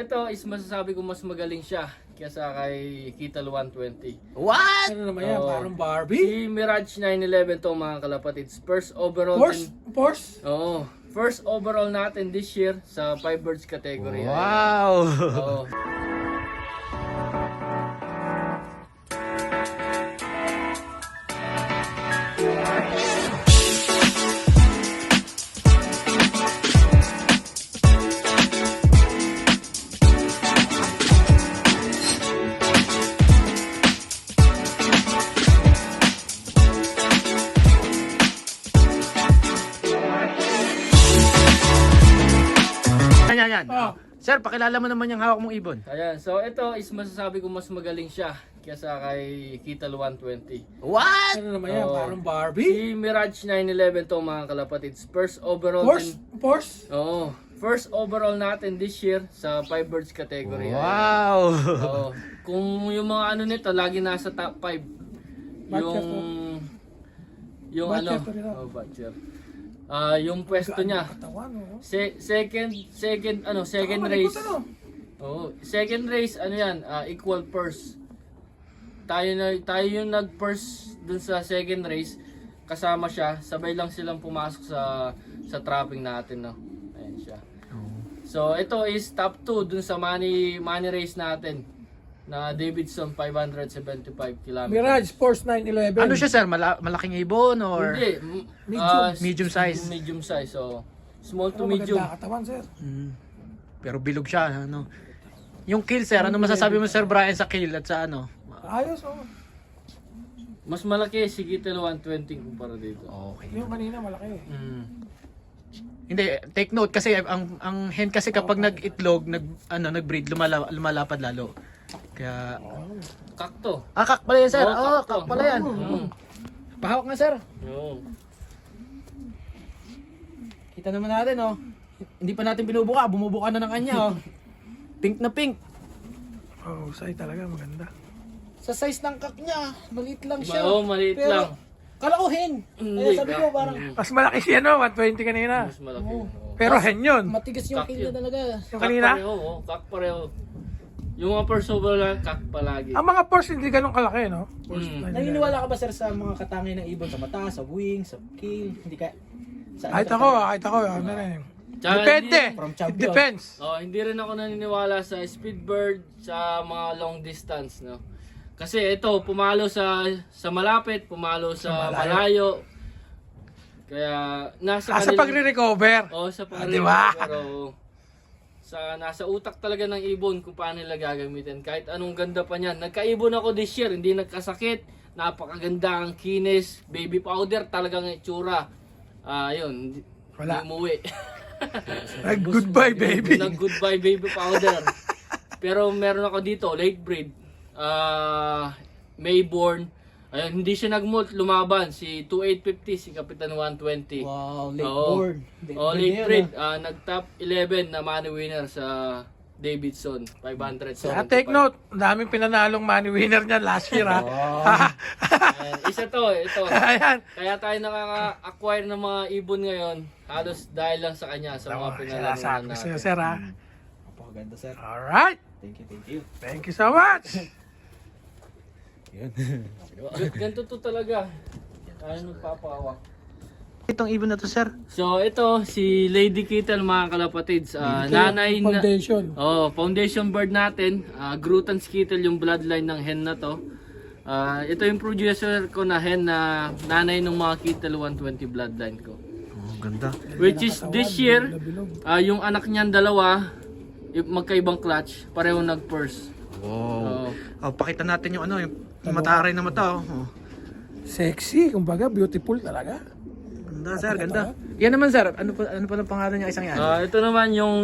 Ito is masasabi ko mas magaling siya kaysa kay Kital 120. What? Ano naman yan? Oo. Parang Barbie? Si Mirage 911 to mga kalapatids. First overall Porsche? Oo. First overall natin this year sa Firebirds category. Wow! Oo. Yan. Ah. Sir, pakilala mo naman yung hawak mong ibon. Ayan. So ito is masasabi ko mas magaling siya kaysa kay Kital 120. What? Ano naman yan? Oo. Parang Barbie? Si Mirage 911 to mga kalapatids. First overall Porsche? Oo. First overall natin this year sa Firebirds category. Wow! Oo. Kung yung mga ano nito lagi nasa top 5. Yung ano, Batcher to nila. Batcher. Yung pwesto niya. Katawan, oh. Second race. Oh, second race ano yan, equal purse. Tayo yung nag-purse dun sa second race. Kasama siya, sabay lang silang pumasok sa trapping natin, no. Ayan siya. So ito is top 2 dun sa money race natin na Davidson 575 km. Mirage, Porsche 911. Ano siya, sir? Malaking ibon or? Hindi, medium size. Medium size, so small to Ano, medium. maganda katawan, sir. Pero bilog siya, ano? Yung kill, sir, ano masasabi mo, Sir Brian, sa kill at sa ano? Ayos, oh. Mas malaki si Kital 120 kumpara dito. Okay. Yung kanina, malaki. Hindi, take note kasi ang hen kasi kapag nag-itlog, nag-breed, lumalapad lalo. Kaya Kakto. kak pala yan, sir. Oo, Kak pala yan. Pahawak nga, sir. Oo. Kita naman natin, oh. Hindi pa natin binubuka, bumubuka na ng kanya, oh. Pink na pink. Oh, say talaga, maganda. Sa size ng kak niya, maliit lang siya. Oo, maliit Pero, lang. kala ko hen. Kaya sabi ko, parang Mas malaki siya, no? 120 kanina. Mas malaki. Oo. Pero hen yun. matigas yung Kak kill niya yun. talaga. Yung kanina, Kak pareho, oh. Kak pareho. Yung mga first overall lang, kak palagi. ang mga Porsche hindi ganun kalaki, no? Porsche 911. Naniniwala ka ba, sir, sa mga katangay ng ibon? Sa mata, sa wing, sa kill? Hindi ka... Kahit ako, ano rin. Tsaka Depende. From It champion. depends. Hindi rin ako naniniwala sa speedbird sa mga long distance, no. Kasi ito pumalo sa malapit, pumalo sa malayo. Kaya nasa Sa pagre-recover. sa diba? pero nasa utak talaga ng ibon kung paano nila gagamitin. Kahit anong ganda pa niyan. Nagkaibon ako this year, hindi nagkasakit. Napakaganda ang kinis, baby powder talagang itsura. Yun, Wala. umuwi. Goodbye, baby. Nag-goodbye baby powder. Pero meron ako dito, late breed. Mayborn. Ayun, hindi siya nag-molt, lumaban. Si 2850, si Kapitan 120. Wow, late Oo. board. Late breed. Nag-top 11 na money winner sa Davidson 500. Take note, ang daming pinanalong money winner niya last year, ha? Isa to, ito. Ayan. Kaya tayo nakaka-acquire ng mga ibon ngayon, halos dahil lang sa kanya, sa mga pinalaruan Sinasabi ko sa'yo, natin. sir, ha? Napakaganda, sir. Alright. Thank you. Thank you so much. Ganito to talaga. Tayo nagpapawak. Itong ibon na to, sir. So ito si Lady Kital mga kalapatids, nanay na Foundation. foundation bird natin, Grutan's Kittle yung bloodline ng hen na to. Ito yung producer ko na hen na nanay ng mga Kittle 120 bloodline ko. Oh, ganda. Which is this year, yung anak niyan dalawa, magkaibang clutch, pareho nag-purse. Wow. Pakita natin yung yung mataray na mata, oh. Sexy, kumbaga, beautiful talaga. Ganda, sir, ganda. Yan naman, sir. Ano pa ang pangalan niya isang yan? Ito naman yung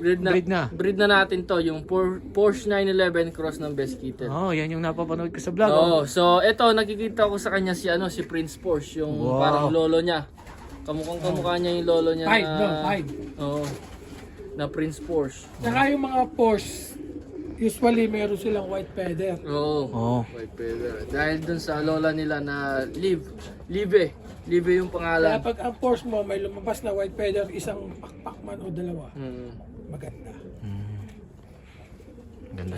breed na natin to, yung Porsche 911 cross ng Best Kitten. Oh, yan yung napapanood ko sa vlog. Oh. So ito nakikita ko sa kanya si Prince Porsche, yung parang lolo niya. Kamukha niya yung lolo niya Five. Na Prince Porsche. Saka yung mga Porsche, usually meron silang white feather. White feather. Dahil dun sa lola nila na Live yung pangalan. Kaya pag ang Porsche mo may lumabas na white feather, isang pakpak man o dalawa, maganda.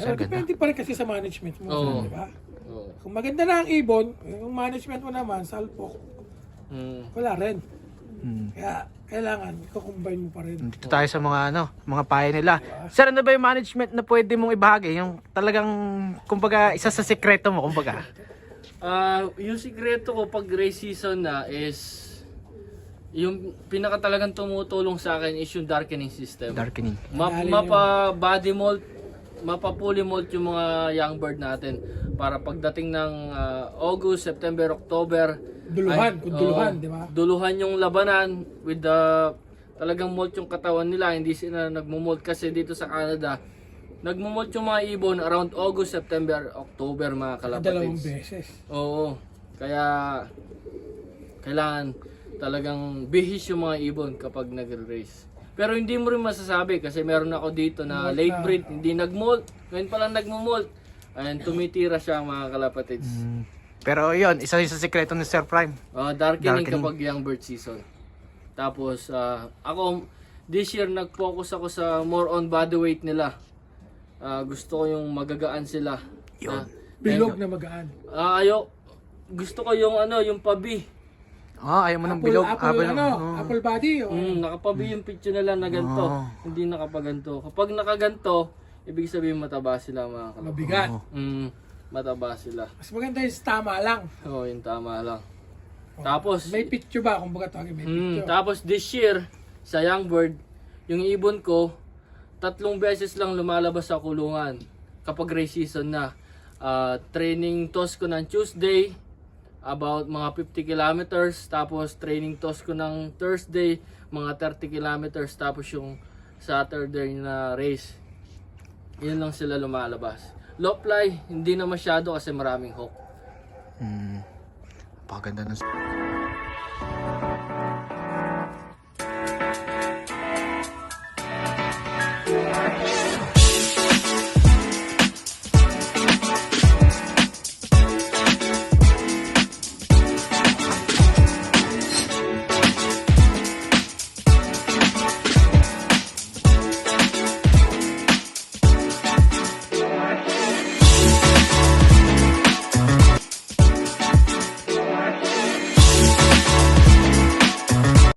Pero ganda. depende pa rin kasi sa management mo, Oo. di ba? Oo. Kung maganda na ang ibon, yung management mo naman, salpok, wala rin. Kaya kailangan, i-combine mo pa rin. Dito tayo sa mga mga payo nila. Sir, ano ba yung management na pwede mong ibahagi? Yung talagang, kumbaga, isa sa sekreto mo, kumbaga. Yung sikreto ko pag race season na is yung pinaka talagang tumutulong sa akin is yung darkening system. Darkening. Mapa body mold, mapa fully mold yung mga young bird natin para pagdating ng August, September, October, Duluhan, kung duluhan, di ba? Duluhan yung labanan with the talagang mold yung katawan nila, hindi sila nagmo-mold kasi dito sa Canada. Nagmo-mold yung mga ibon around August, September, October mga Dalawang kalapatids. beses. Oo. Kaya kailangan talagang bihis yung mga ibon kapag nagre-race. Pero hindi mo rin masasabi kasi meron ako dito na late breed, hindi nag-molt. Ngayon pa lang nagmo-molt. Ayan, tumitira siya mga kalapatids. Pero yun, isa yun sa sekreto ni Sir Prime. Darkening Darkening. kapag young bird season. Tapos ako this year nag-focus ako sa more on body weight nila. Gusto ko yung magagaan sila. Yun. Bilog na magaan. Gusto ko yung yung pabi. Ayaw mo ng bilog. Apple body. Nakapabi yung picture nila na ganito. Oh. Hindi nakapaganto. Kapag nakaganto, ibig sabihin mataba sila mga kalapatids. Mabigat. Mataba sila. Mas maganda yung tama lang. Oo, yung tama lang. Tapos, May picture ba? Kung baga tawagin, may picture. tapos this year, sa young bird, yung ibon ko, 3 beses lang lumalabas sa kulungan kapag race season na. Training toss ko ng Tuesday, about mga 50 kilometers. Tapos training toss ko ng Thursday, mga 30 kilometers. Tapos yung Saturday na race. Yun lang sila lumalabas. Low fly, hindi na masyado kasi maraming hawk. Paganda ng